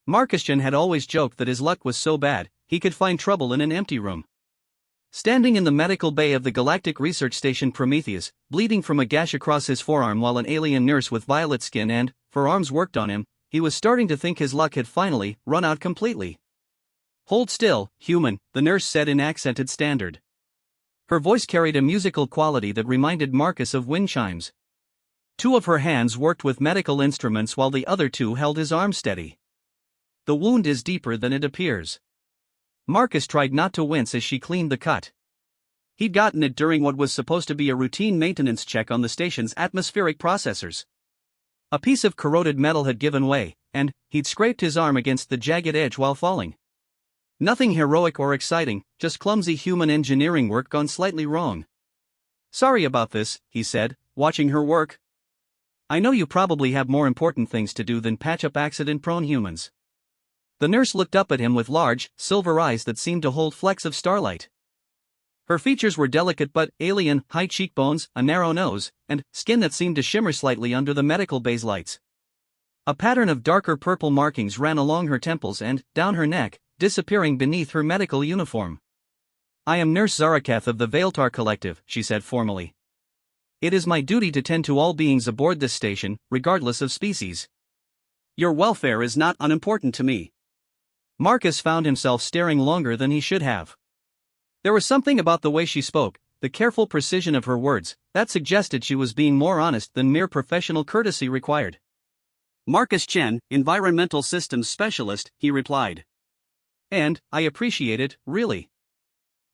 Marcusjan had always joked that his luck was so bad, he could find trouble in an empty room. Standing in the medical bay of the Galactic Research Station Prometheus, bleeding from a gash across his forearm while an alien nurse with violet skin and forearms worked on him, he was starting to think his luck had finally run out completely. "Hold still, human," the nurse said in accented standard. Her voice carried a musical quality that reminded Marcus of wind chimes. Two of her hands worked with medical instruments while the other two held his arm steady. "The wound is deeper than it appears." Marcus tried not to wince as she cleaned the cut. He'd gotten it during what was supposed to be a routine maintenance check on the station's atmospheric processors. A piece of corroded metal had given way, and he'd scraped his arm against the jagged edge while falling. Nothing heroic or exciting, just clumsy human engineering work gone slightly wrong. "Sorry about this," he said, watching her work. "I know you probably have more important things to do than patch up accident-prone humans." The nurse looked up at him with large, silver eyes that seemed to hold flecks of starlight. Her features were delicate but alien, high cheekbones, a narrow nose, and skin that seemed to shimmer slightly under the medical bay's lights. A pattern of darker purple markings ran along her temples and down her neck, disappearing beneath her medical uniform. "I am Nurse Zaraketh of the Veiltar Collective," she said formally. "It is my duty to tend to all beings aboard this station, regardless of species. Your welfare is not unimportant to me." Marcus found himself staring longer than he should have. There was something about the way she spoke, the careful precision of her words, that suggested she was being more honest than mere professional courtesy required. "Marcus Chen, Environmental Systems Specialist," he replied. "And I appreciate it, really.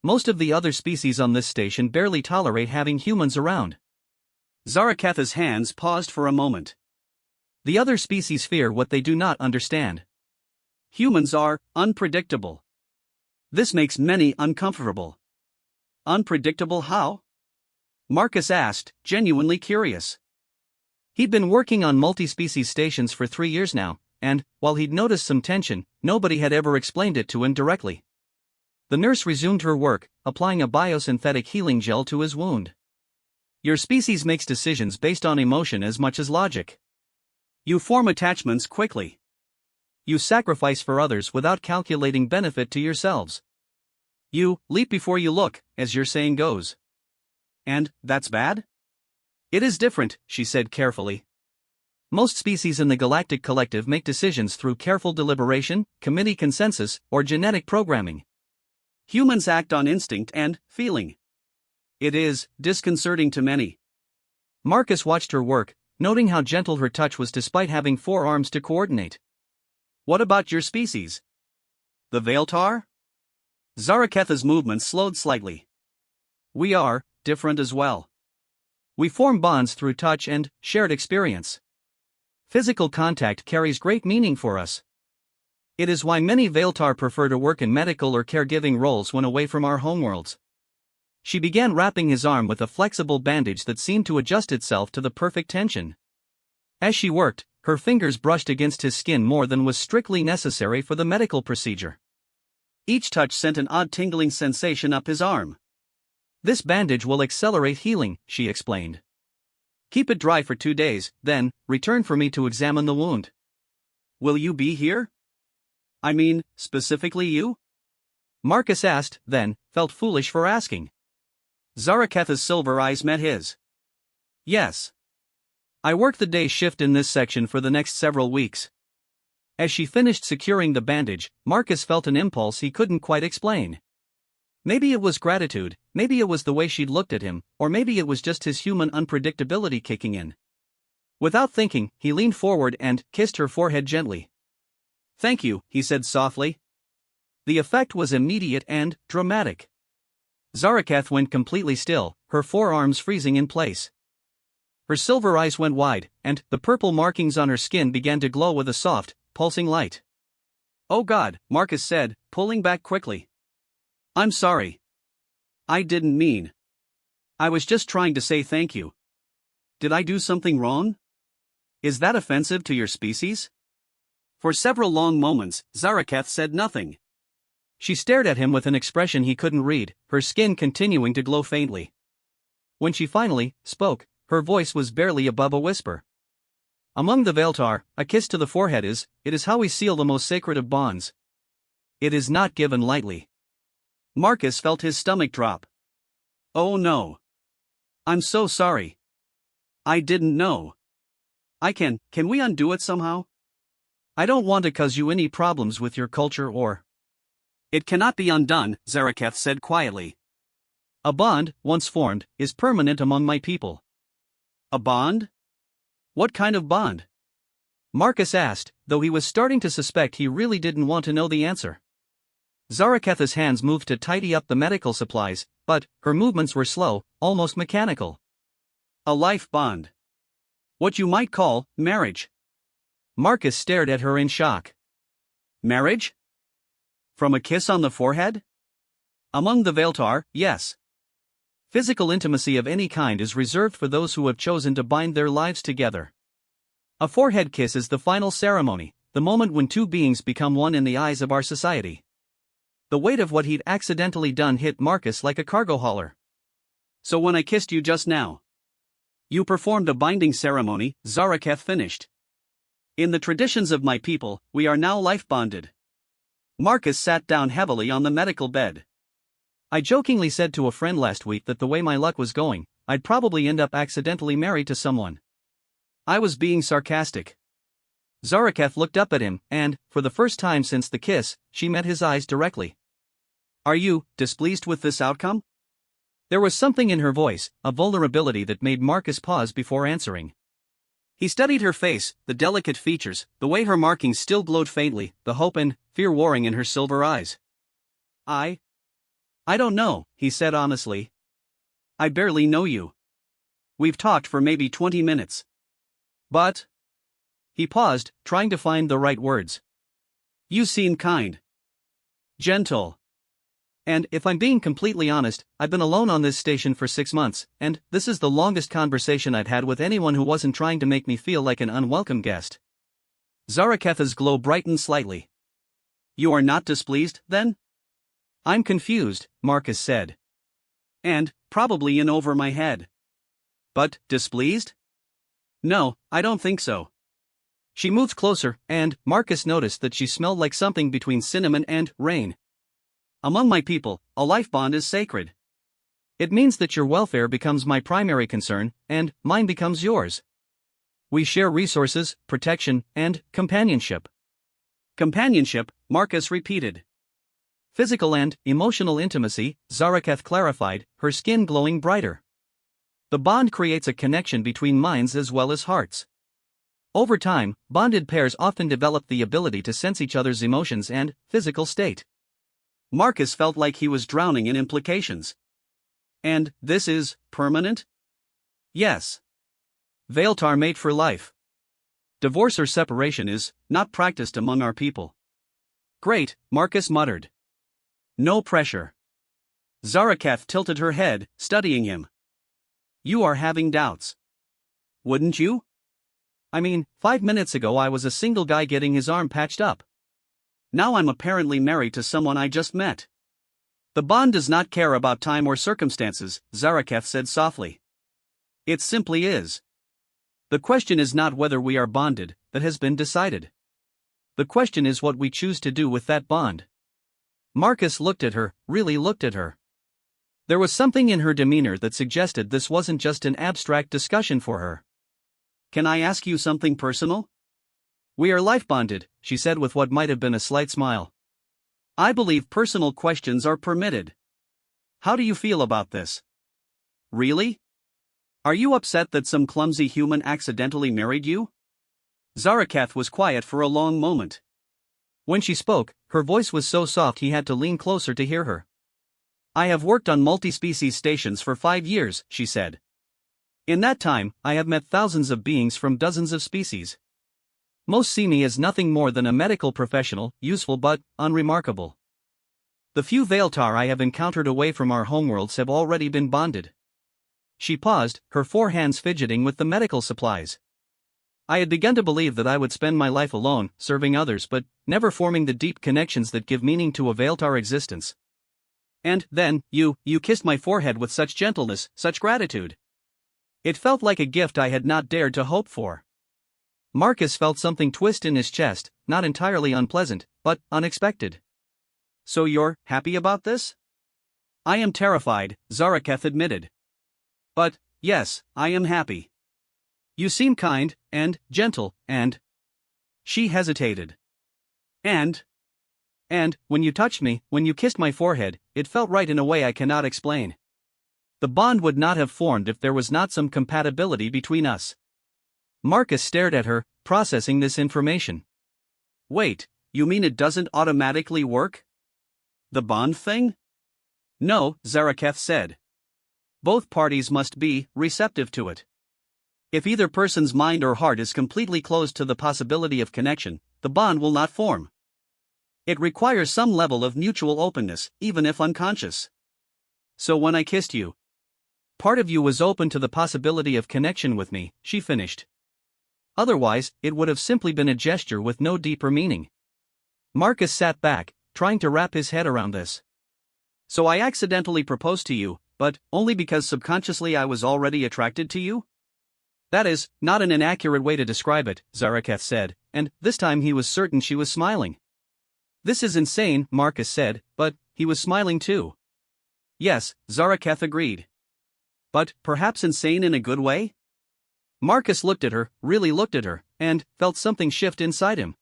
Most of the other species on this station barely tolerate having humans around." Zaraketh's hands paused for a moment. "The other species fear what they do not understand. Humans are unpredictable. This makes many uncomfortable." "Unpredictable how?" Marcus asked, genuinely curious. He'd been working on multi-species stations for 3 years now, and, while he'd noticed some tension, nobody had ever explained it to him directly. The nurse resumed her work, applying a biosynthetic healing gel to his wound. "Your species makes decisions based on emotion as much as logic. You form attachments quickly. You sacrifice for others without calculating benefit to yourselves. You leap before you look, as your saying goes. And that's bad?" "It is different," she said carefully. "Most species in the Galactic Collective make decisions through careful deliberation, committee consensus, or genetic programming. Humans act on instinct and feeling. It is disconcerting to many." Marcus watched her work, noting how gentle her touch was despite having 4 arms to coordinate. "What about your species? The Veiltar?" Zaraketh's movements slowed slightly. "We are different as well. We form bonds through touch and shared experience. Physical contact carries great meaning for us. It is why many Veiltar prefer to work in medical or caregiving roles when away from our homeworlds." She began wrapping his arm with a flexible bandage that seemed to adjust itself to the perfect tension. As she worked, her fingers brushed against his skin more than was strictly necessary for the medical procedure. Each touch sent an odd tingling sensation up his arm. "This bandage will accelerate healing," she explained. "Keep it dry for 2 days, then return for me to examine the wound." "Will you be here? I mean, specifically you?" Marcus asked, then felt foolish for asking. Zaraketh's silver eyes met his. "Yes. I work the day shift in this section for the next several weeks." As she finished securing the bandage, Marcus felt an impulse he couldn't quite explain. Maybe it was gratitude, maybe it was the way she'd looked at him, or maybe it was just his human unpredictability kicking in. Without thinking, he leaned forward and kissed her forehead gently. "Thank you," he said softly. The effect was immediate and dramatic. Zaraketh went completely still, her forearms freezing in place. Her silver eyes went wide, and the purple markings on her skin began to glow with a soft, pulsing light. "Oh God," Marcus said, pulling back quickly. "I'm sorry. I didn't mean. I was just trying to say thank you. Did I do something wrong? Is that offensive to your species?" For several long moments, Zaraketh said nothing. She stared at him with an expression he couldn't read, her skin continuing to glow faintly. When she finally spoke, her voice was barely above a whisper. Among the Vaeltar, a kiss to the forehead it is how we seal the most sacred of bonds. It is not given lightly. Marcus felt his stomach drop. Oh no. I'm so sorry. I didn't know. Can we undo it somehow? I don't want to cause you any problems with your culture or. It cannot be undone, Zaraketh said quietly. A bond, once formed, is permanent among my people. A bond? What kind of bond? Marcus asked, though he was starting to suspect he really didn't want to know the answer. Zaraketh's hands moved to tidy up the medical supplies, but her movements were slow, almost mechanical. A life bond. What you might call marriage. Marcus stared at her in shock. Marriage? From a kiss on the forehead? Among the Vaeltar, yes. Physical intimacy of any kind is reserved for those who have chosen to bind their lives together. A forehead kiss is the final ceremony, the moment when two beings become one in the eyes of our society. The weight of what he'd accidentally done hit Marcus like a cargo hauler. So when I kissed you just now, you performed a binding ceremony, Zaraketh finished. In the traditions of my people, we are now life bonded. Marcus sat down heavily on the medical bed. I jokingly said to a friend last week that the way my luck was going, I'd probably end up accidentally married to someone. I was being sarcastic. Zaraketh looked up at him, and, for the first time since the kiss, she met his eyes directly. Are you displeased with this outcome? There was something in her voice, a vulnerability that made Marcus pause before answering. He studied her face, the delicate features, the way her markings still glowed faintly, the hope and fear warring in her silver eyes. I don't know, he said honestly. I barely know you. We've talked for maybe 20 minutes. But. He paused, trying to find the right words. You seem kind. Gentle. And, if I'm being completely honest, I've been alone on this station for 6 months, and this is the longest conversation I've had with anyone who wasn't trying to make me feel like an unwelcome guest. Zaraketh's glow brightened slightly. You are not displeased, then? I'm confused, Marcus said. And, probably in over my head. But, displeased? No, I don't think so. She moved closer, and Marcus noticed that she smelled like something between cinnamon and rain. Among my people, a life bond is sacred. It means that your welfare becomes my primary concern, and mine becomes yours. We share resources, protection, and companionship. Companionship, Marcus repeated. Physical and emotional intimacy, Zaraketh clarified, her skin glowing brighter. The bond creates a connection between minds as well as hearts. Over time, bonded pairs often develop the ability to sense each other's emotions and physical state. Marcus felt like he was drowning in implications. And this is permanent? Yes. Vaeltar mate for life. Divorce or separation is not practiced among our people. Great, Marcus muttered. No pressure. Zaraketh tilted her head, studying him. You are having doubts. Wouldn't you? I mean, 5 minutes ago I was a single guy getting his arm patched up. Now I'm apparently married to someone I just met. The bond does not care about time or circumstances, Zaraketh said softly. It simply is. The question is not whether we are bonded, that has been decided. The question is what we choose to do with that bond. Marcus looked at her, really looked at her. There was something in her demeanor that suggested this wasn't just an abstract discussion for her. Can I ask you something personal? We are life bonded, she said with what might have been a slight smile. I believe personal questions are permitted. How do you feel about this? Really? Are you upset that some clumsy human accidentally married you? Zaraketh was quiet for a long moment. When she spoke, her voice was so soft he had to lean closer to hear her. I have worked on multi-species stations for 5 years, she said. In that time, I have met thousands of beings from dozens of species. Most see me as nothing more than a medical professional, useful but unremarkable. The few Vaeltar I have encountered away from our homeworlds have already been bonded. She paused, her 4 hands fidgeting with the medical supplies. I had begun to believe that I would spend my life alone, serving others but never forming the deep connections that give meaning to a Vaeltar existence. And then, you kissed my forehead with such gentleness, such gratitude. It felt like a gift I had not dared to hope for. Marcus felt something twist in his chest, not entirely unpleasant, but unexpected. So you're happy about this? I am terrified, Zaraketh admitted. But, yes, I am happy. You seem kind, and gentle, and... She hesitated. And, when you touched me, when you kissed my forehead, it felt right in a way I cannot explain. The bond would not have formed if there was not some compatibility between us. Marcus stared at her, processing this information. Wait, you mean it doesn't automatically work? The bond thing? No, Zaraketh said. Both parties must be receptive to it. If either person's mind or heart is completely closed to the possibility of connection, the bond will not form. It requires some level of mutual openness, even if unconscious. So when I kissed you, part of you was open to the possibility of connection with me, she finished. Otherwise, it would have simply been a gesture with no deeper meaning. Marcus sat back, trying to wrap his head around this. So I accidentally proposed to you, but only because subconsciously I was already attracted to you? That is not an inaccurate way to describe it, Zaraketh said, and this time he was certain she was smiling. This is insane, Marcus said, but he was smiling too. Yes, Zaraketh agreed. But perhaps insane in a good way? Marcus looked at her, really looked at her, and felt something shift inside him.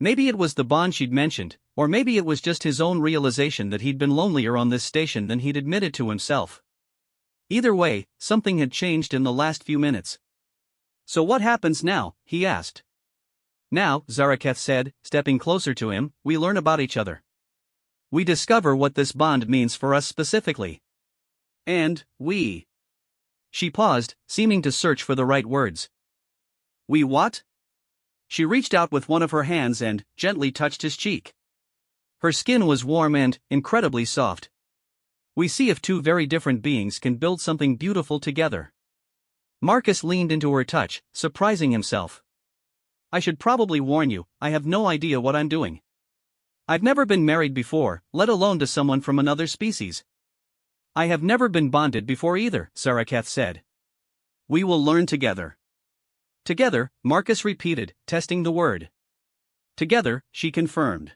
Maybe it was the bond she'd mentioned, or maybe it was just his own realization that he'd been lonelier on this station than he'd admitted to himself. Either way, something had changed in the last few minutes. So what happens now? He asked. Now, Zaraketh said, stepping closer to him, we learn about each other. We discover what this bond means for us specifically. And, we... She paused, seeming to search for the right words. We what? She reached out with one of her hands and gently touched his cheek. Her skin was warm and incredibly soft. We see if two very different beings can build something beautiful together. Marcus leaned into her touch, surprising himself. I should probably warn you, I have no idea what I'm doing. I've never been married before, let alone to someone from another species. I have never been bonded before either, Zaraketh said. We will learn together. Together, Marcus repeated, testing the word. Together, she confirmed.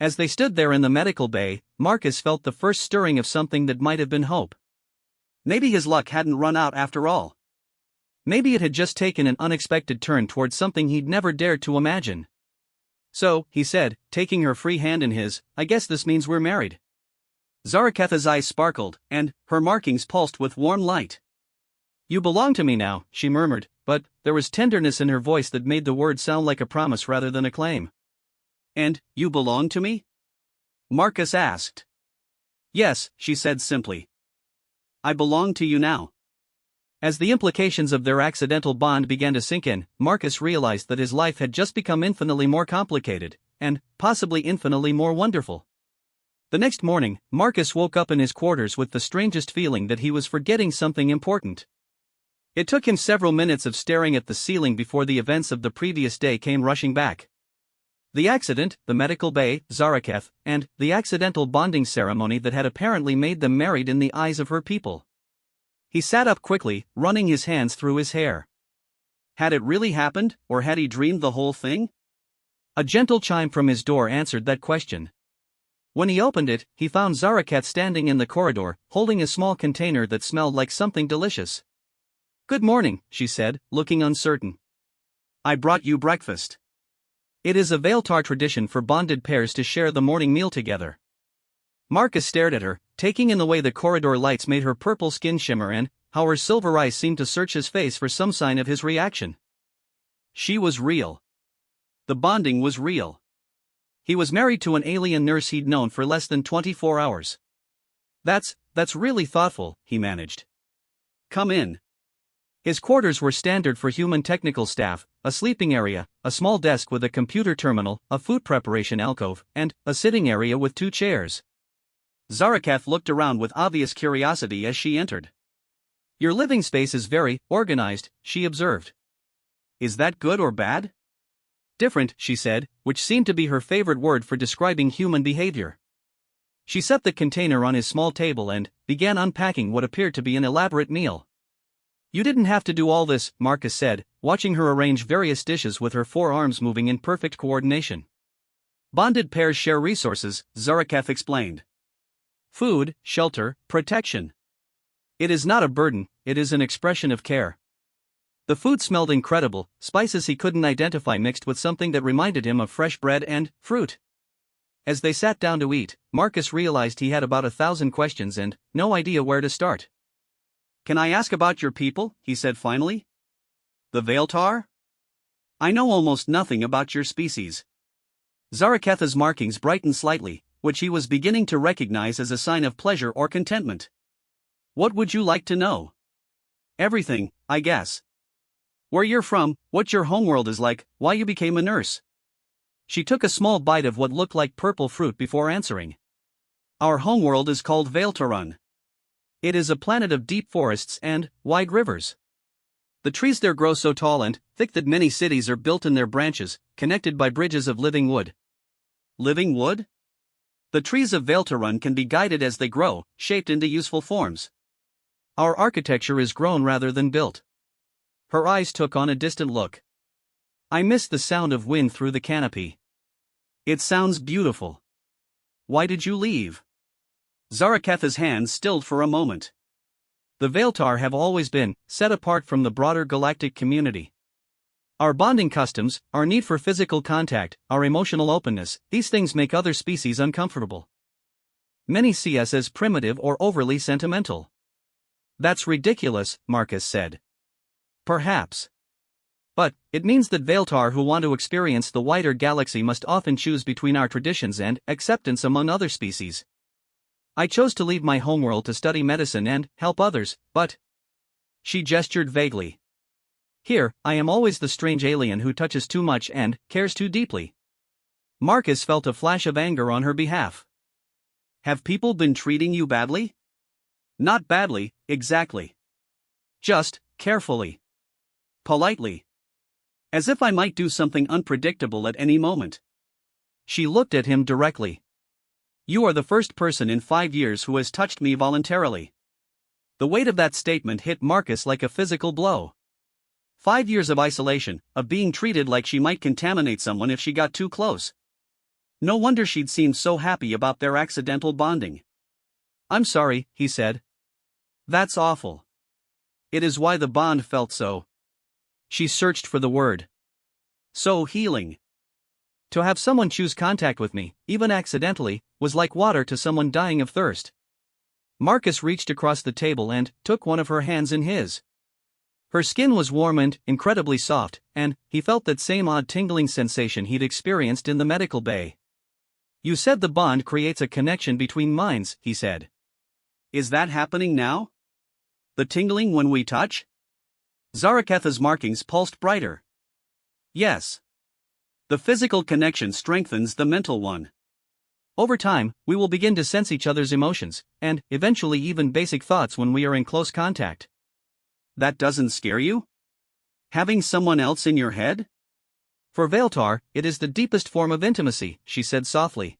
As they stood there in the medical bay, Marcus felt the first stirring of something that might have been hope. Maybe his luck hadn't run out after all. Maybe it had just taken an unexpected turn towards something he'd never dared to imagine. So, he said, taking her free hand in his, I guess this means we're married. Zaraketh's eyes sparkled, and her markings pulsed with warm light. You belong to me now, she murmured, but there was tenderness in her voice that made the word sound like a promise rather than a claim. And, you belong to me? Marcus asked. Yes, she said simply. I belong to you now. As the implications of their accidental bond began to sink in, Marcus realized that his life had just become infinitely more complicated, and possibly infinitely more wonderful. The next morning, Marcus woke up in his quarters with the strangest feeling that he was forgetting something important. It took him several minutes of staring at the ceiling before the events of the previous day came rushing back. The accident, the medical bay, Zaraketh, and the accidental bonding ceremony that had apparently made them married in the eyes of her people. He sat up quickly, running his hands through his hair. Had it really happened, or had he dreamed the whole thing? A gentle chime from his door answered that question. When he opened it, he found Zaraketh standing in the corridor, holding a small container that smelled like something delicious. Good morning, she said, looking uncertain. I brought you breakfast. It is a Vailtar tradition for bonded pairs to share the morning meal together. Marcus stared at her, taking in the way the corridor lights made her purple skin shimmer and how her silver eyes seemed to search his face for some sign of his reaction. She was real. The bonding was real. He was married to an alien nurse he'd known for less than 24 hours. That's really thoughtful, he managed. Come in. His quarters were standard for human technical staff, a sleeping area, a small desk with a computer terminal, a food preparation alcove, and a sitting area with 2 chairs. Zaraketh looked around with obvious curiosity as she entered. Your living space is very organized, she observed. Is that good or bad? Different, she said, which seemed to be her favorite word for describing human behavior. She set the container on his small table and began unpacking what appeared to be an elaborate meal. You didn't have to do all this, Marcus said, watching her arrange various dishes with her forearms moving in perfect coordination. Bonded pairs share resources, Zaraketh explained. Food, shelter, protection. It is not a burden, it is an expression of care. The food smelled incredible, spices he couldn't identify mixed with something that reminded him of fresh bread and fruit. As they sat down to eat, Marcus realized he had about 1,000 questions and no idea where to start. Can I ask about your people? He said finally. The Veiltar? I know almost nothing about your species. Zaraketh's markings brightened slightly, which he was beginning to recognize as a sign of pleasure or contentment. What would you like to know? Everything, I guess. Where you're from, what your homeworld is like, why you became a nurse. She took a small bite of what looked like purple fruit before answering. Our homeworld is called Veiltarun. It is a planet of deep forests and wide rivers. The trees there grow so tall and thick that many cities are built in their branches, connected by bridges of living wood. Living wood? The trees of Veiltarun can be guided as they grow, shaped into useful forms. Our architecture is grown rather than built. Her eyes took on a distant look. I miss the sound of wind through the canopy. It sounds beautiful. Why did you leave? Zaraketh's hands stilled for a moment. The Veiltar have always been set apart from the broader galactic community. Our bonding customs, our need for physical contact, our emotional openness, these things make other species uncomfortable. Many see us as primitive or overly sentimental. That's ridiculous, Marcus said. Perhaps. But it means that Veiltar who want to experience the wider galaxy must often choose between our traditions and acceptance among other species. I chose to leave my homeworld to study medicine and help others, but... She gestured vaguely. Here, I am always the strange alien who touches too much and cares too deeply. Marcus felt a flash of anger on her behalf. Have people been treating you badly? Not badly, exactly. Just carefully. Politely. As if I might do something unpredictable at any moment. She looked at him directly. You are the first person in 5 years who has touched me voluntarily. The weight of that statement hit Marcus like a physical blow. 5 years of isolation, of being treated like she might contaminate someone if she got too close. No wonder she'd seemed so happy about their accidental bonding. I'm sorry, he said. That's awful. It is why the bond felt so. She searched for the word. So healing. To have someone choose contact with me, even accidentally, was like water to someone dying of thirst. Marcus reached across the table and took one of her hands in his. Her skin was warm and incredibly soft, and he felt that same odd tingling sensation he'd experienced in the medical bay. You said the bond creates a connection between minds, he said. Is that happening now? The tingling when we touch? Zaraketh's markings pulsed brighter. Yes. The physical connection strengthens the mental one. Over time, we will begin to sense each other's emotions, and eventually even basic thoughts when we are in close contact. That doesn't scare you? Having someone else in your head? For Veiltar, it is the deepest form of intimacy, she said softly.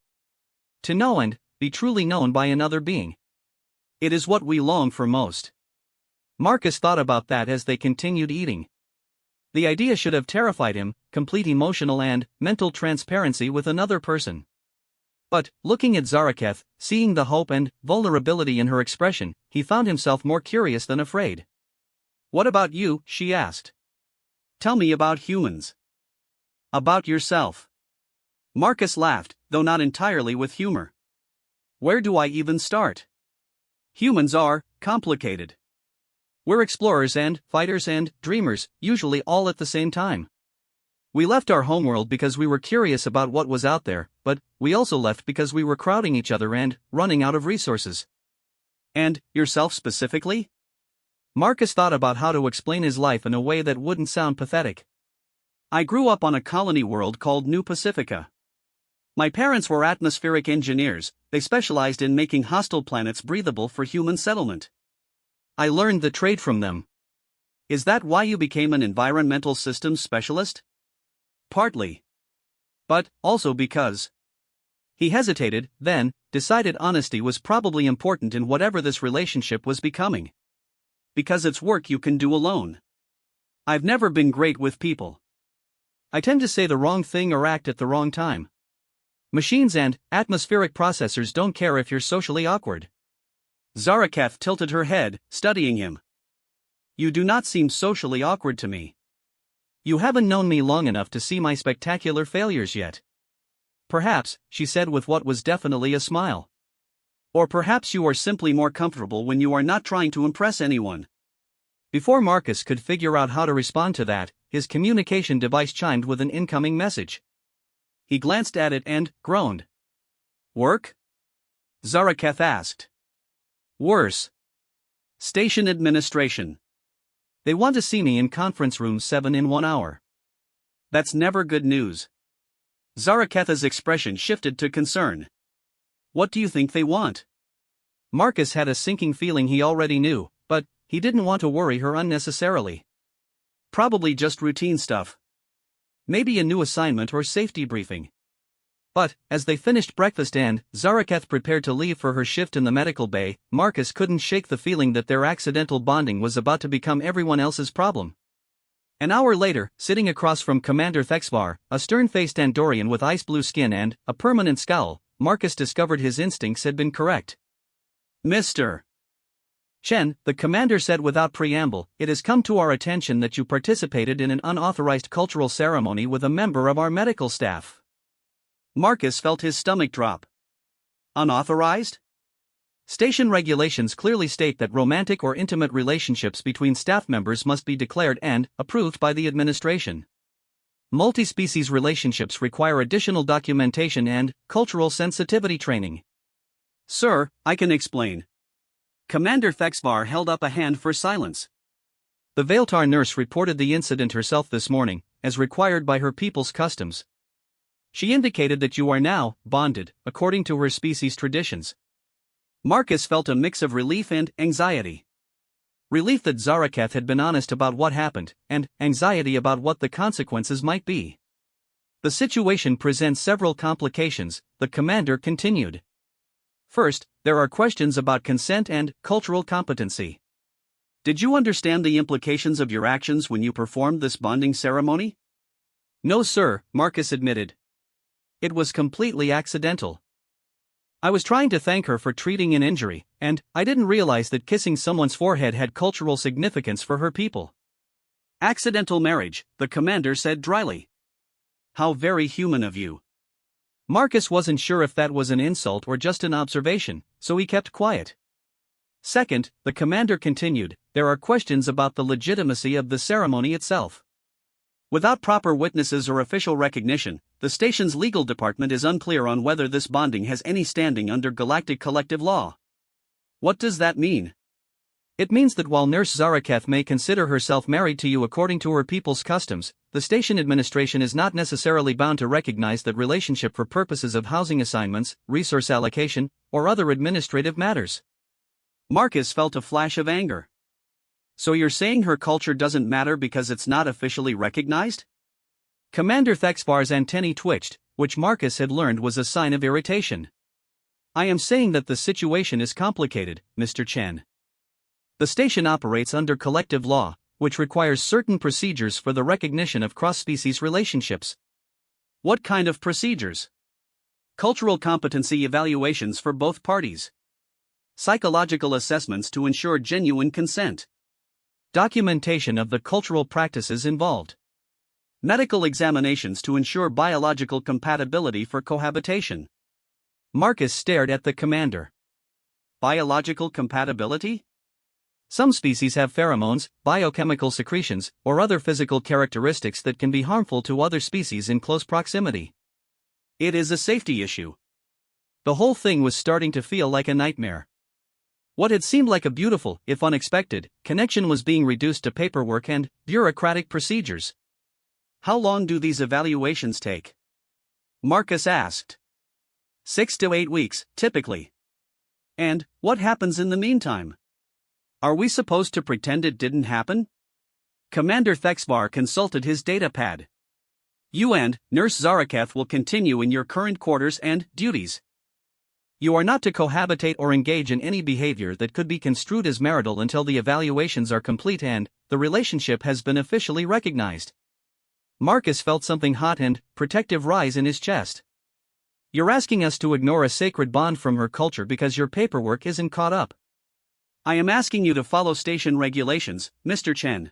To know and be truly known by another being. It is what we long for most. Marcus thought about that as they continued eating. The idea should have terrified him, complete emotional and mental transparency with another person. But, looking at Zaraketh, seeing the hope and vulnerability in her expression, he found himself more curious than afraid. What about you? She asked. Tell me about humans. About yourself. Marcus laughed, though not entirely with humor. Where do I even start? Humans are complicated. We're explorers and fighters and dreamers, usually all at the same time. We left our homeworld because we were curious about what was out there, but we also left because we were crowding each other and running out of resources. And yourself specifically? Marcus thought about how to explain his life in a way that wouldn't sound pathetic. I grew up on a colony world called New Pacifica. My parents were atmospheric engineers, they specialized in making hostile planets breathable for human settlement. I learned the trade from them. Is that why you became an environmental systems specialist? Partly. But also because. He hesitated, then decided honesty was probably important in whatever this relationship was becoming. because it's work you can do alone. I've never been great with people. I tend to say the wrong thing or act at the wrong time. Machines and atmospheric processors don't care if you're socially awkward. Zarakath tilted her head, studying him. You do not seem socially awkward to me. You haven't known me long enough to see my spectacular failures yet. Perhaps, she said with what was definitely a smile. Or perhaps you are simply more comfortable when you are not trying to impress anyone. Before Marcus could figure out how to respond to that, his communication device chimed with an incoming message. He glanced at it and groaned. Work? Zarakath asked. Worse. Station administration. They want to see me in conference room 7 in 1 hour. That's never good news. Zaraketh's expression shifted to concern. What do you think they want? Marcus had a sinking feeling he already knew, but he didn't want to worry her unnecessarily. Probably just routine stuff. Maybe a new assignment or safety briefing. But, as they finished breakfast and Zaraketh prepared to leave for her shift in the medical bay, Marcus couldn't shake the feeling that their accidental bonding was about to become everyone else's problem. An hour later, sitting across from Commander Thexvar, a stern-faced Andorian with ice-blue skin and a permanent scowl, Marcus discovered his instincts had been correct. Mr. Chen, the commander said without preamble, it has come to our attention that you participated in an unauthorized cultural ceremony with a member of our medical staff. Marcus felt his stomach drop. Unauthorized? Station regulations clearly state that romantic or intimate relationships between staff members must be declared and approved by the administration. Multi-species relationships require additional documentation and cultural sensitivity training. Sir, I can explain. Commander Thexvar held up a hand for silence. The Veiltar nurse reported the incident herself this morning, as required by her people's customs. She indicated that you are now bonded, according to her species' traditions. Marcus felt a mix of relief and anxiety. Relief that Zaraketh had been honest about what happened, and anxiety about what the consequences might be. The situation presents several complications, the commander continued. First, there are questions about consent and cultural competency. Did you understand the implications of your actions when you performed this bonding ceremony? No, sir, Marcus admitted. It was completely accidental. I was trying to thank her for treating an injury, and I didn't realize that kissing someone's forehead had cultural significance for her people. Accidental marriage, the commander said dryly. How very human of you. Marcus wasn't sure if that was an insult or just an observation, so he kept quiet. Second, the commander continued, there are questions about the legitimacy of the ceremony itself. Without proper witnesses or official recognition, the station's legal department is unclear on whether this bonding has any standing under galactic collective law. What does that mean? It means that while Nurse Zaraketh may consider herself married to you according to her people's customs, the station administration is not necessarily bound to recognize that relationship for purposes of housing assignments, resource allocation, or other administrative matters. Marcus felt a flash of anger. So you're saying her culture doesn't matter because it's not officially recognized? Commander Thexvar's antennae twitched, which Marcus had learned was a sign of irritation. I am saying that the situation is complicated, Mr. Chen. The station operates under collective law, which requires certain procedures for the recognition of cross-species relationships. What kind of procedures? Cultural competency evaluations for both parties. Psychological assessments to ensure genuine consent. Documentation of the cultural practices involved. Medical examinations to ensure biological compatibility for cohabitation. Marcus stared at the commander. Biological compatibility? Some species have pheromones, biochemical secretions, or other physical characteristics that can be harmful to other species in close proximity. It is a safety issue. The whole thing was starting to feel like a nightmare. What had seemed like a beautiful, if unexpected, connection was being reduced to paperwork and bureaucratic procedures. How long do these evaluations take? Marcus asked. 6 to 8 weeks, typically. And what happens in the meantime? Are we supposed to pretend it didn't happen? Commander Thexvar consulted his datapad. You and Nurse Zaraketh will continue in your current quarters and duties. You are not to cohabitate or engage in any behavior that could be construed as marital until the evaluations are complete and the relationship has been officially recognized. Marcus felt something hot and protective rise in his chest. You're asking us to ignore a sacred bond from her culture because your paperwork isn't caught up. I am asking you to follow station regulations, Mr. Chen.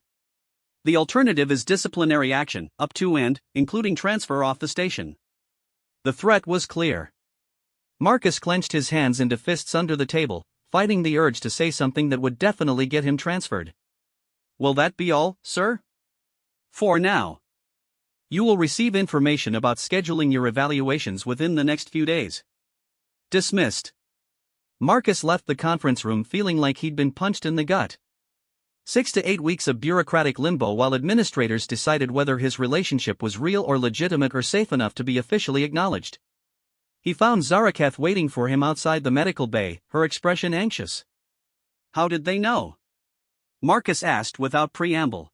The alternative is disciplinary action, up to and including transfer off the station. The threat was clear. Marcus clenched his hands into fists under the table, fighting the urge to say something that would definitely get him transferred. Will that be all, sir? For now. You will receive information about scheduling your evaluations within the next few days. Dismissed. Marcus left the conference room feeling like he'd been punched in the gut. 6 to 8 weeks of bureaucratic limbo while administrators decided whether his relationship was real or legitimate or safe enough to be officially acknowledged. He found Zaraketh waiting for him outside the medical bay, her expression anxious. How did they know? Marcus asked without preamble.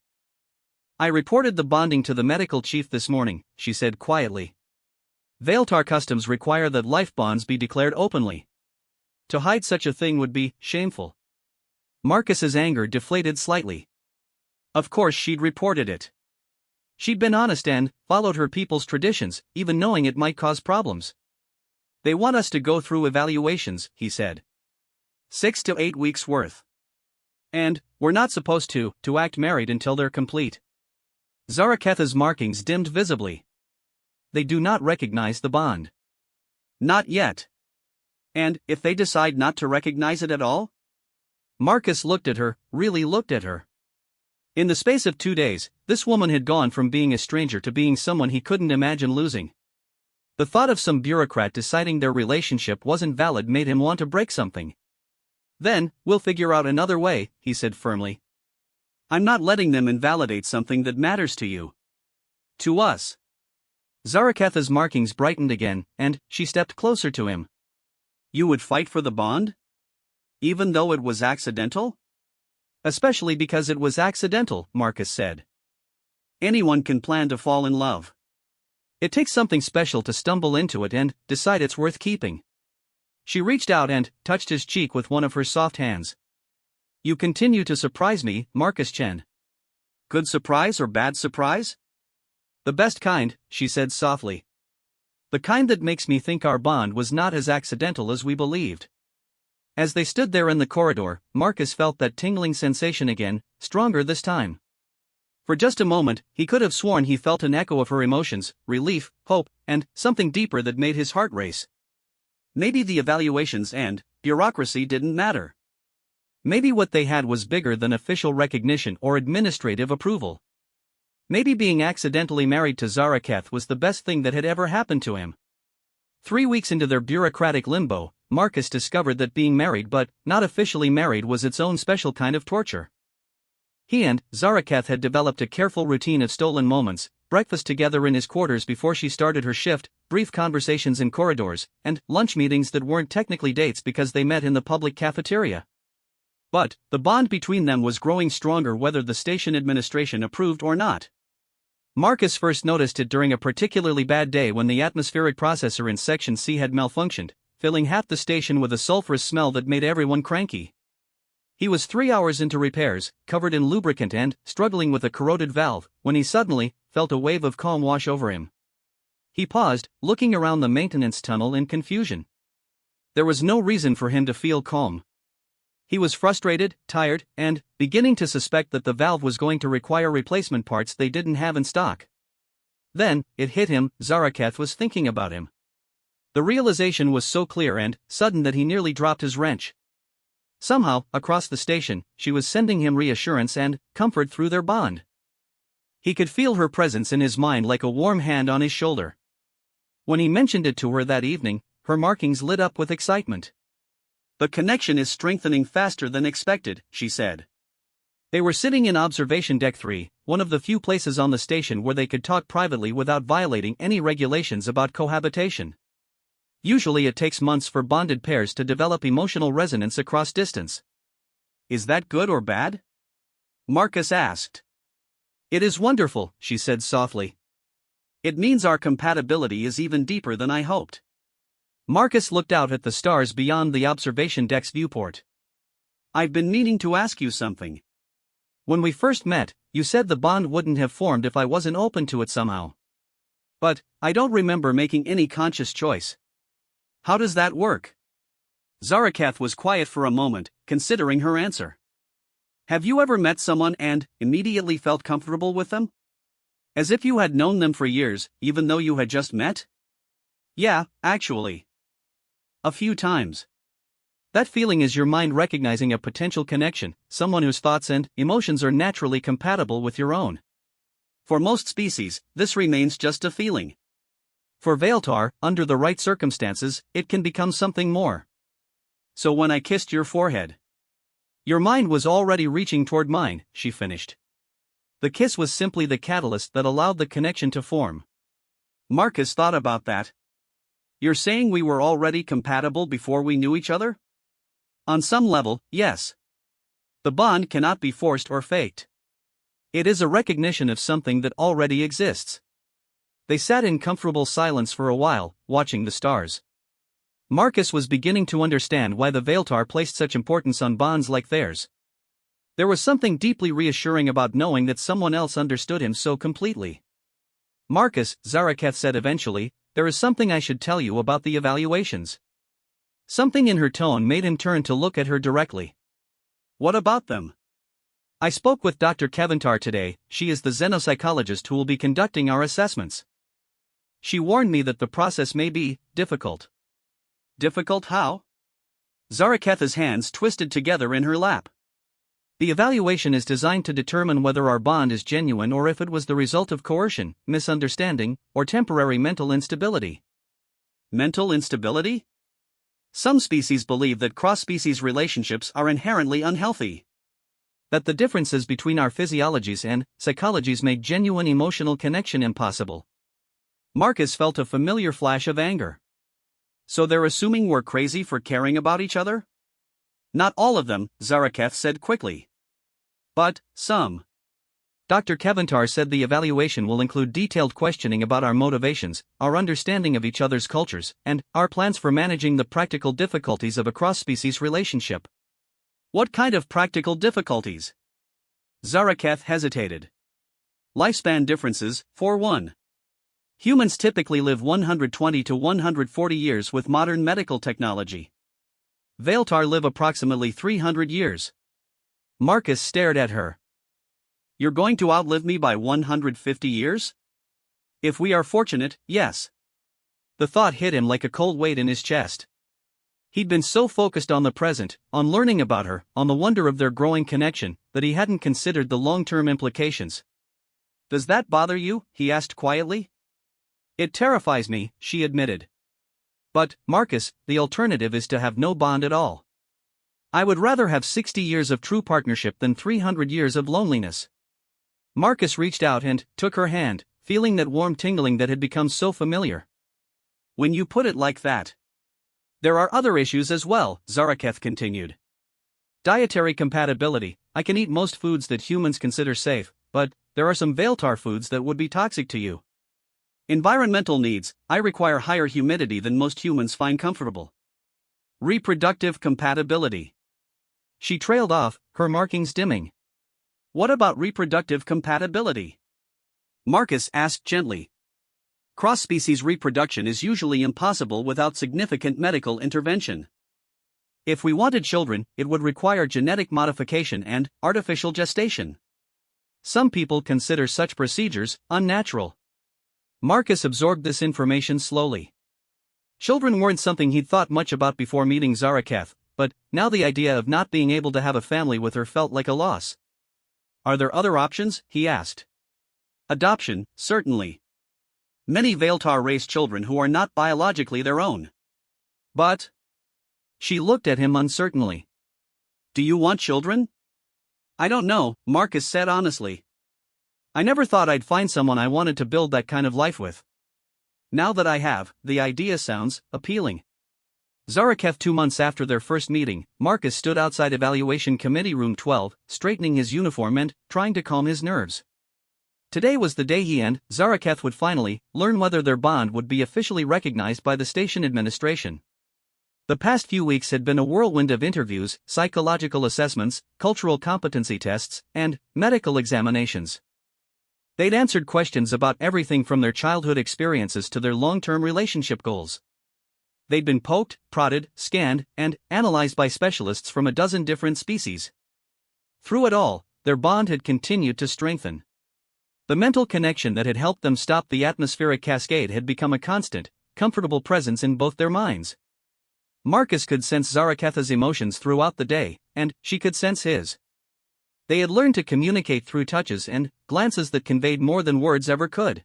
I reported the bonding to the medical chief this morning, she said quietly. Vailtar customs require that life bonds be declared openly. To hide such a thing would be shameful. Marcus's anger deflated slightly. Of course she'd reported it. She'd been honest and followed her people's traditions, even knowing it might cause problems. They want us to go through evaluations, he said. 6 to 8 weeks worth. And we're not supposed to act married until they're complete. Zaraketh's markings dimmed visibly. They do not recognize the bond. Not yet. And if they decide not to recognize it at all? Marcus looked at her, really looked at her. In the space of 2 days, this woman had gone from being a stranger to being someone he couldn't imagine losing. The thought of some bureaucrat deciding their relationship wasn't valid made him want to break something. Then, we'll figure out another way, he said firmly. I'm not letting them invalidate something that matters to you. To us. Zaraketh's markings brightened again, and she stepped closer to him. You would fight for the bond? Even though it was accidental? Especially because it was accidental, Marcus said. Anyone can plan to fall in love. It takes something special to stumble into it and decide it's worth keeping. She reached out and touched his cheek with one of her soft hands. You continue to surprise me, Marcus Chen. Good surprise or bad surprise? The best kind, she said softly. The kind that makes me think our bond was not as accidental as we believed. As they stood there in the corridor, Marcus felt that tingling sensation again, stronger this time. For just a moment, he could have sworn he felt an echo of her emotions, relief, hope, and something deeper that made his heart race. Maybe the evaluations and bureaucracy didn't matter. Maybe what they had was bigger than official recognition or administrative approval. Maybe being accidentally married to Zaraketh was the best thing that had ever happened to him. 3 weeks into their bureaucratic limbo, Marcus discovered that being married but not officially married was its own special kind of torture. He and Zaraketh had developed a careful routine of stolen moments, breakfast together in his quarters before she started her shift, brief conversations in corridors, and lunch meetings that weren't technically dates because they met in the public cafeteria. But the bond between them was growing stronger whether the station administration approved or not. Marcus first noticed it during a particularly bad day when the atmospheric processor in Section C had malfunctioned, filling half the station with a sulfurous smell that made everyone cranky. He was 3 hours into repairs, covered in lubricant and struggling with a corroded valve, when he suddenly felt a wave of calm wash over him. He paused, looking around the maintenance tunnel in confusion. There was no reason for him to feel calm. He was frustrated, tired, and beginning to suspect that the valve was going to require replacement parts they didn't have in stock. Then, it hit him, Zaraketh was thinking about him. The realization was so clear and sudden that he nearly dropped his wrench. Somehow, across the station, she was sending him reassurance and comfort through their bond. He could feel her presence in his mind like a warm hand on his shoulder. When he mentioned it to her that evening, her markings lit up with excitement. The connection is strengthening faster than expected, she said. They were sitting in Observation Deck 3, one of the few places on the station where they could talk privately without violating any regulations about cohabitation. Usually it takes months for bonded pairs to develop emotional resonance across distance. Is that good or bad? Marcus asked. It is wonderful, she said softly. It means our compatibility is even deeper than I hoped. Marcus looked out at the stars beyond the observation deck's viewport. "I've been meaning to ask you something. When we first met, you said the bond wouldn't have formed if I wasn't open to it somehow. But I don't remember making any conscious choice. How does that work?" Zaraketh was quiet for a moment, considering her answer. "Have you ever met someone and immediately felt comfortable with them? As if you had known them for years, even though you had just met?" "Yeah, actually. A few times. That feeling is your mind recognizing a potential connection, someone whose thoughts and emotions are naturally compatible with your own. For most species, this remains just a feeling. For Veiltar, under the right circumstances, it can become something more. So when I kissed your forehead, your mind was already reaching toward mine," she finished. "The kiss was simply the catalyst that allowed the connection to form." Marcus thought about that. "You're saying we were already compatible before we knew each other?" "On some level, yes. The bond cannot be forced or faked. It is a recognition of something that already exists." They sat in comfortable silence for a while, watching the stars. Marcus was beginning to understand why the Veiltar placed such importance on bonds like theirs. There was something deeply reassuring about knowing that someone else understood him so completely. "Marcus," Zaraketh said eventually, "there is something I should tell you about the evaluations." Something in her tone made him turn to look at her directly. "What about them?" "I spoke with Dr. Keventar today. She is the xenopsychologist who will be conducting our assessments. She warned me that the process may be difficult." "Difficult how?" Zaraketh's hands twisted together in her lap. "The evaluation is designed to determine whether our bond is genuine or if it was the result of coercion, misunderstanding, or temporary mental instability." Mental instability? Some species believe that cross-species relationships are inherently unhealthy. That the differences between our physiologies and psychologies make genuine emotional connection impossible. Marcus felt a familiar flash of anger. "So they're assuming we're crazy for caring about each other?" "Not all of them," Zaraketh said quickly. "But some." Dr. Keventar said the evaluation will include detailed questioning about our motivations, our understanding of each other's cultures, and our plans for managing the practical difficulties of a cross-species relationship. "What kind of practical difficulties?" Zaraketh hesitated. "Lifespan differences, for one. Humans typically live 120 to 140 years with modern medical technology. Veiltar live approximately 300 years. Marcus stared at her. "You're going to outlive me by 150 years? "If we are fortunate, yes." The thought hit him like a cold weight in his chest. He'd been so focused on the present, on learning about her, on the wonder of their growing connection, that he hadn't considered the long-term implications. "Does that bother you?" he asked quietly. "It terrifies me," she admitted. "But, Marcus, the alternative is to have no bond at all. I would rather have 60 years of true partnership than 300 years of loneliness." Marcus reached out and took her hand, feeling that warm tingling that had become so familiar. "When you put it like that. There are other issues as well," Zaraketh continued. "Dietary compatibility. I can eat most foods that humans consider safe, but there are some Veiltar foods that would be toxic to you. Environmental needs. I require higher humidity than most humans find comfortable. Reproductive compatibility." She trailed off, her markings dimming. "What about reproductive compatibility?" Marcus asked gently. "Cross-species reproduction is usually impossible without significant medical intervention. If we wanted children, it would require genetic modification and artificial gestation. Some people consider such procedures unnatural." Marcus absorbed this information slowly. Children weren't something he'd thought much about before meeting Zaraketh, but now the idea of not being able to have a family with her felt like a loss. "Are there other options?" he asked. "Adoption, certainly. Many Veiltar raise children who are not biologically their own. But..." She looked at him uncertainly. "Do you want children?" "I don't know," Marcus said honestly. "I never thought I'd find someone I wanted to build that kind of life with. Now that I have, the idea sounds appealing." Zaraketh 2 months after their first meeting, Marcus stood outside Evaluation Committee Room 12, straightening his uniform and trying to calm his nerves. Today was the day he and Zaraketh would finally learn whether their bond would be officially recognized by the station administration. The past few weeks had been a whirlwind of interviews, psychological assessments, cultural competency tests, and medical examinations. They'd answered questions about everything from their childhood experiences to their long-term relationship goals. They'd been poked, prodded, scanned, and analyzed by specialists from a dozen different species. Through it all, their bond had continued to strengthen. The mental connection that had helped them stop the atmospheric cascade had become a constant, comfortable presence in both their minds. Marcus could sense Zaraketh's emotions throughout the day, and she could sense his. They had learned to communicate through touches and glances that conveyed more than words ever could.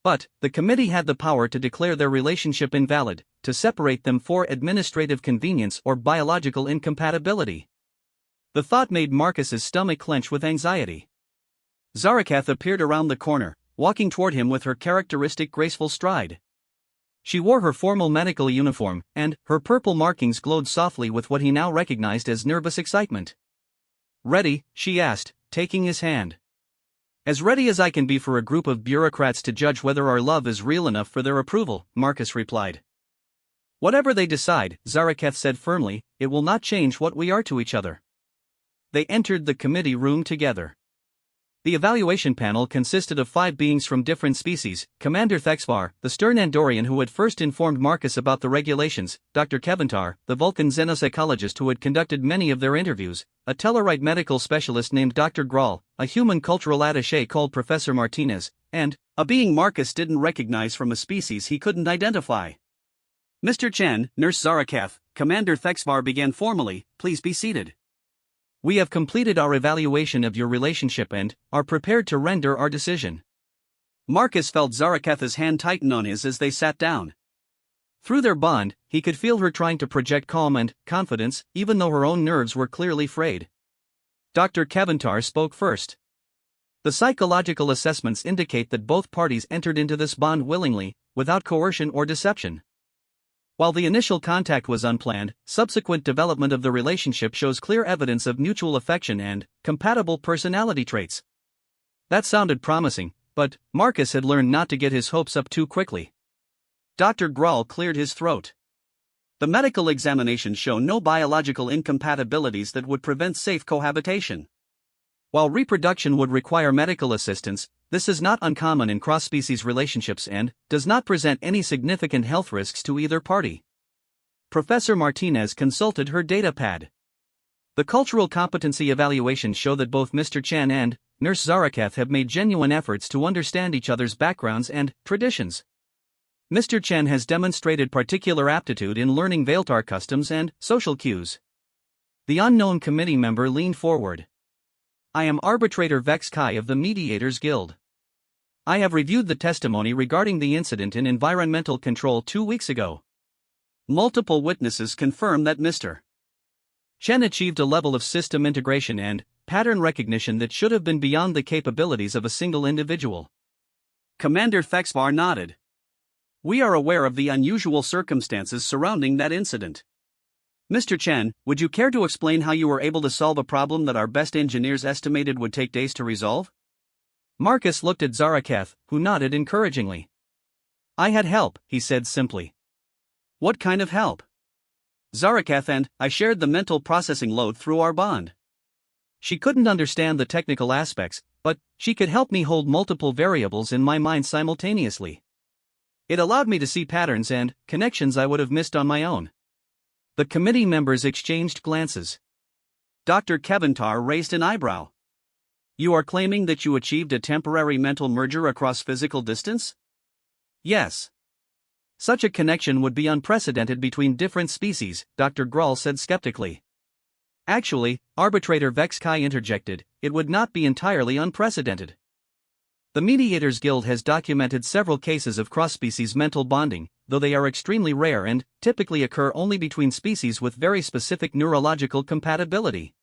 But the committee had the power to declare their relationship invalid, to separate them for administrative convenience or biological incompatibility. The thought made Marcus's stomach clench with anxiety. Zaraketh appeared around the corner, walking toward him with her characteristic graceful stride. She wore her formal medical uniform, and her purple markings glowed softly with what he now recognized as nervous excitement. "Ready?" she asked, taking his hand. "As ready as I can be for a group of bureaucrats to judge whether our love is real enough for their approval," Marcus replied. "Whatever they decide," Zaraketh said firmly, "it will not change what we are to each other." They entered the committee room together. The evaluation panel consisted of 5 beings from different species: Commander Thexvar, the stern Andorian who had first informed Marcus about the regulations, Dr. Keventar, the Vulcan xenopsychologist who had conducted many of their interviews, a Tellarite medical specialist named Dr. Grawl, a human cultural attaché called Professor Martinez, and a being Marcus didn't recognize from a species he couldn't identify. "Mr. Chen, Nurse Zaraketh," Commander Thexvar began formally, "please be seated. We have completed our evaluation of your relationship and are prepared to render our decision." Marcus felt Zaraketh's hand tighten on his as they sat down. Through their bond, he could feel her trying to project calm and confidence, even though her own nerves were clearly frayed. Dr. Keventar spoke first. "The psychological assessments indicate that both parties entered into this bond willingly, without coercion or deception. While the initial contact was unplanned, subsequent development of the relationship shows clear evidence of mutual affection and compatible personality traits." That sounded promising, but Marcus had learned not to get his hopes up too quickly. Dr. Grawl cleared his throat. "The medical examinations show no biological incompatibilities that would prevent safe cohabitation. While reproduction would require medical assistance, this is not uncommon in cross-species relationships and does not present any significant health risks to either party." Professor Martinez consulted her data pad. "The cultural competency evaluations show that both Mr. Chen and Nurse Zaraketh have made genuine efforts to understand each other's backgrounds and traditions. Mr. Chen has demonstrated particular aptitude in learning Vailtar customs and social cues." The unknown committee member leaned forward. "I am Arbitrator Vex Kai of the Mediators Guild. I have reviewed the testimony regarding the incident in environmental control 2 weeks ago. Multiple witnesses confirm that Mr. Chen achieved a level of system integration and pattern recognition that should have been beyond the capabilities of a single individual." Commander Thexvar nodded. "We are aware of the unusual circumstances surrounding that incident. Mr. Chen, would you care to explain how you were able to solve a problem that our best engineers estimated would take days to resolve?" Marcus looked at Zaraketh, who nodded encouragingly. "I had help," he said simply. "What kind of help?" "Zaraketh and I shared the mental processing load through our bond. She couldn't understand the technical aspects, but she could help me hold multiple variables in my mind simultaneously. It allowed me to see patterns and connections I would have missed on my own." The committee members exchanged glances. Dr. Keventar raised an eyebrow. "You are claiming that you achieved a temporary mental merger across physical distance?" "Yes. Such a connection would be unprecedented between different species," Dr. Grawl said skeptically. "Actually," Arbitrator Vex Kai interjected, "it would not be entirely unprecedented. The Mediators Guild has documented several cases of cross-species mental bonding, though they are extremely rare and typically occur only between species with very specific neurological compatibility."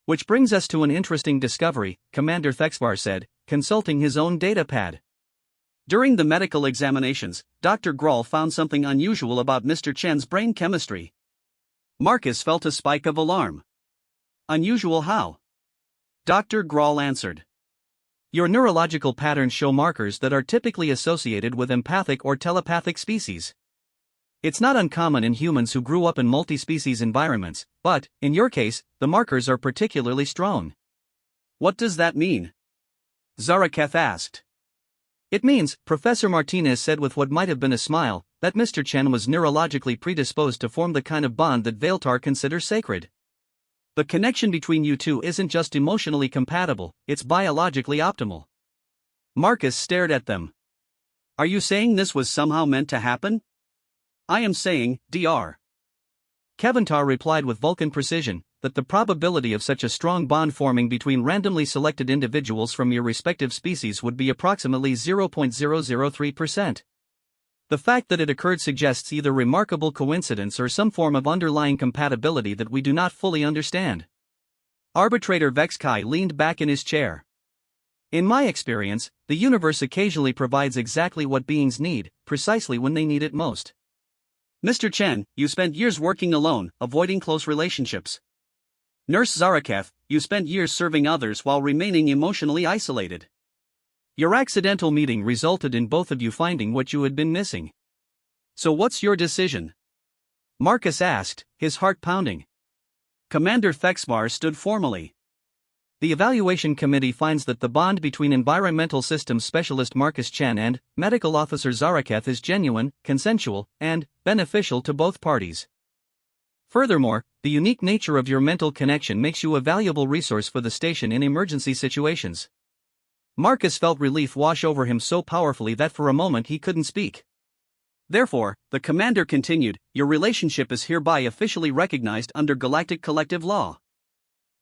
"Which brings us to an interesting discovery," Commander Thexvar said, consulting his own data pad. "During the medical examinations, Dr. Grawl found something unusual about Mr. Chen's brain chemistry." Marcus felt a spike of alarm. "Unusual how?" Dr. Grawl answered. Your neurological patterns show markers that are typically associated with empathic or telepathic species. It's not uncommon in humans who grew up in multi-species environments, but, in your case, the markers are particularly strong. What does that mean? Zaraketh asked. It means, Professor Martinez said with what might have been a smile, that Mr. Chen was neurologically predisposed to form the kind of bond that Vailtar considers sacred. The connection between you two isn't just emotionally compatible, it's biologically optimal. Marcus stared at them. Are you saying this was somehow meant to happen? I am saying, Dr. Kevintar replied with Vulcan precision, that the probability of such a strong bond forming between randomly selected individuals from your respective species would be approximately 0.003%. The fact that it occurred suggests either remarkable coincidence or some form of underlying compatibility that we do not fully understand. Arbitrator Vexkai leaned back in his chair. In my experience, the universe occasionally provides exactly what beings need, precisely when they need it most. Mr. Chen, you spent years working alone, avoiding close relationships. Nurse Zaraketh, you spent years serving others while remaining emotionally isolated. Your accidental meeting resulted in both of you finding what you had been missing. So what's your decision? Marcus asked, his heart pounding. Commander Thexmar stood formally. The evaluation committee finds that the bond between environmental systems specialist Marcus Chen and medical officer Zaraketh is genuine, consensual, and beneficial to both parties. Furthermore, the unique nature of your mental connection makes you a valuable resource for the station in emergency situations. Marcus felt relief wash over him so powerfully that for a moment he couldn't speak. Therefore, the commander continued, your relationship is hereby officially recognized under Galactic Collective Law.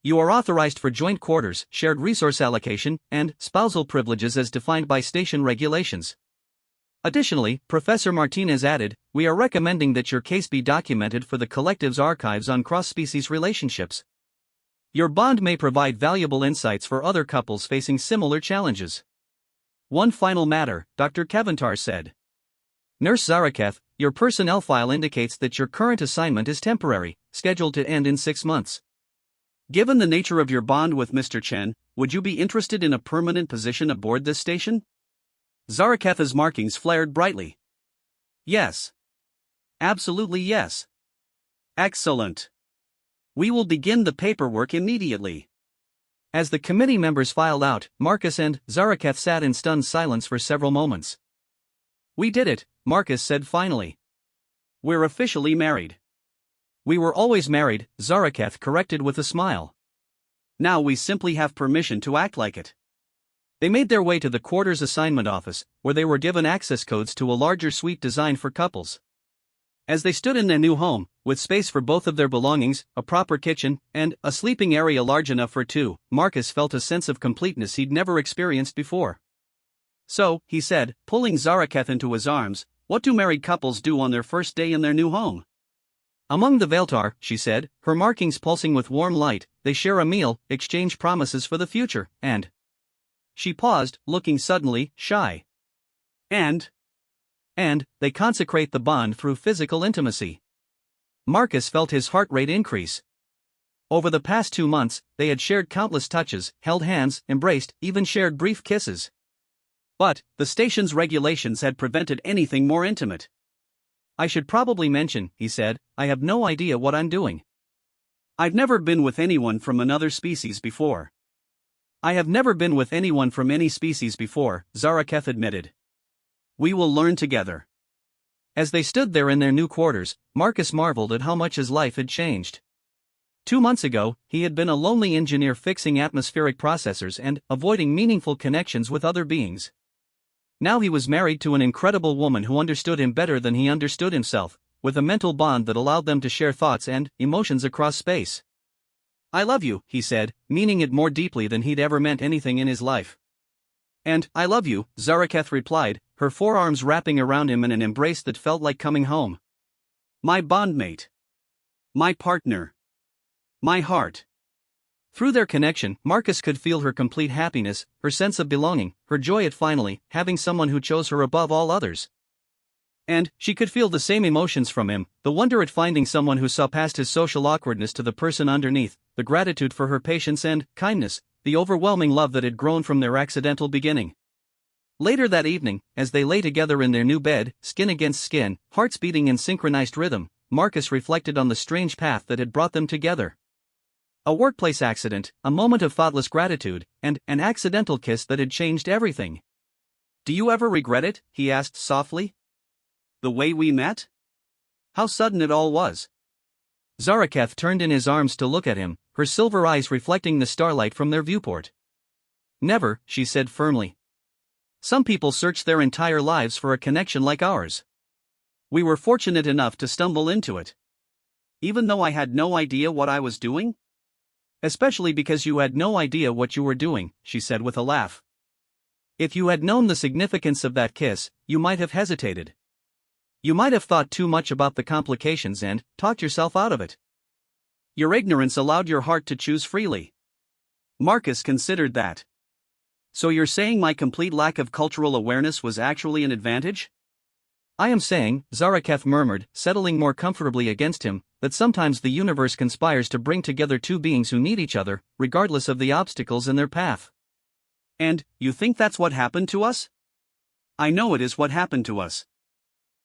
You are authorized for joint quarters, shared resource allocation, and spousal privileges as defined by station regulations. Additionally, Professor Martinez added, we are recommending that your case be documented for the collective's archives on cross-species relationships. Your bond may provide valuable insights for other couples facing similar challenges. One final matter, Dr. Kevintar said. Nurse Zaraketh, your personnel file indicates that your current assignment is temporary, scheduled to end in 6 months. Given the nature of your bond with Mr. Chen, would you be interested in a permanent position aboard this station? Zaraketh's markings flared brightly. Yes. Absolutely yes. Excellent. We will begin the paperwork immediately. As the committee members filed out, Marcus and Zaraketh sat in stunned silence for several moments. We did it, Marcus said finally. We're officially married. We were always married, Zaraketh corrected with a smile. Now we simply have permission to act like it. They made their way to the quarters assignment office, where they were given access codes to a larger suite designed for couples. As they stood in their new home, with space for both of their belongings, a proper kitchen, and a sleeping area large enough for two, Marcus felt a sense of completeness he'd never experienced before. So, he said, pulling Zaraketh into his arms, what do married couples do on their first day in their new home? Among the Vailtar, she said, her markings pulsing with warm light, they share a meal, exchange promises for the future, and... She paused, looking suddenly shy. And they consecrate the bond through physical intimacy. Marcus felt his heart rate increase. Over the past 2 months, they had shared countless touches, held hands, embraced, even shared brief kisses. But, the station's regulations had prevented anything more intimate. I should probably mention, he said, I have no idea what I'm doing. I've never been with anyone from another species before. I have never been with anyone from any species before, Zaraketh admitted. We will learn together. As they stood there in their new quarters, Marcus marveled at how much his life had changed. 2 months ago, he had been a lonely engineer fixing atmospheric processors and avoiding meaningful connections with other beings. Now he was married to an incredible woman who understood him better than he understood himself, with a mental bond that allowed them to share thoughts and emotions across space. I love you, he said, meaning it more deeply than he'd ever meant anything in his life. And I love you, Zaraketh replied, her forearms wrapping around him in an embrace that felt like coming home. My bondmate. My partner. My heart. Through their connection, Marcus could feel her complete happiness, her sense of belonging, her joy at finally having someone who chose her above all others. And she could feel the same emotions from him, the wonder at finding someone who saw past his social awkwardness to the person underneath, the gratitude for her patience and kindness, the overwhelming love that had grown from their accidental beginning. Later that evening, as they lay together in their new bed, skin against skin, hearts beating in synchronized rhythm, Marcus reflected on the strange path that had brought them together. A workplace accident, a moment of thoughtless gratitude, and an accidental kiss that had changed everything. "Do you ever regret it?" he asked softly. "The way we met? How sudden it all was." Zaraketh turned in his arms to look at him, her silver eyes reflecting the starlight from their viewport. "Never," she said firmly. "Some people search their entire lives for a connection like ours. We were fortunate enough to stumble into it. Even though I had no idea what I was doing?" "Especially because you had no idea what you were doing," she said with a laugh. "If you had known the significance of that kiss, you might have hesitated. You might have thought too much about the complications and talked yourself out of it. Your ignorance allowed your heart to choose freely." Marcus considered that. "So you're saying my complete lack of cultural awareness was actually an advantage?" "I am saying," Zaraketh murmured, settling more comfortably against him, "that sometimes the universe conspires to bring together two beings who need each other, regardless of the obstacles in their path." "And, you think that's what happened to us?" "I know it is what happened to us."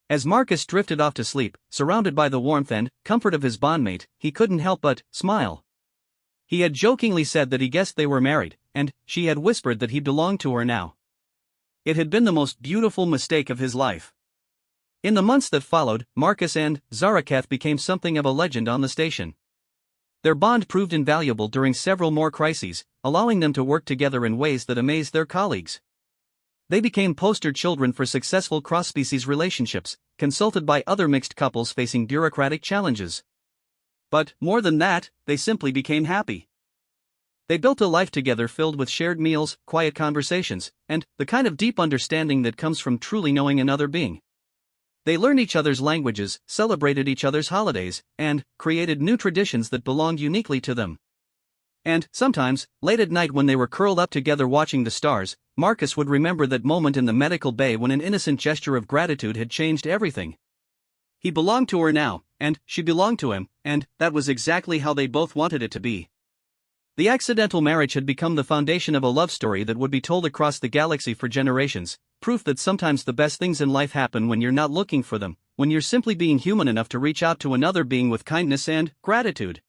As Marcus drifted off to sleep, surrounded by the warmth and comfort of his bondmate, he couldn't help but smile. He had jokingly said that he guessed they were married, and she had whispered that he belonged to her now. It had been the most beautiful mistake of his life. In the months that followed, Marcus and Zaraketh became something of a legend on the station. Their bond proved invaluable during several more crises, allowing them to work together in ways that amazed their colleagues. They became poster children for successful cross-species relationships, consulted by other mixed couples facing bureaucratic challenges. But, more than that, they simply became happy. They built a life together filled with shared meals, quiet conversations, and the kind of deep understanding that comes from truly knowing another being. They learned each other's languages, celebrated each other's holidays, and created new traditions that belonged uniquely to them. And, sometimes, late at night when they were curled up together watching the stars, Marcus would remember that moment in the medical bay when an innocent gesture of gratitude had changed everything. He belonged to her now, and she belonged to him, and that was exactly how they both wanted it to be. The accidental marriage had become the foundation of a love story that would be told across the galaxy for generations, proof that sometimes the best things in life happen when you're not looking for them, when you're simply being human enough to reach out to another being with kindness and gratitude.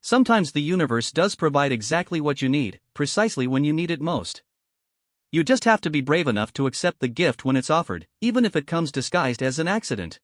Sometimes the universe does provide exactly what you need, precisely when you need it most. You just have to be brave enough to accept the gift when it's offered, even if it comes disguised as an accident.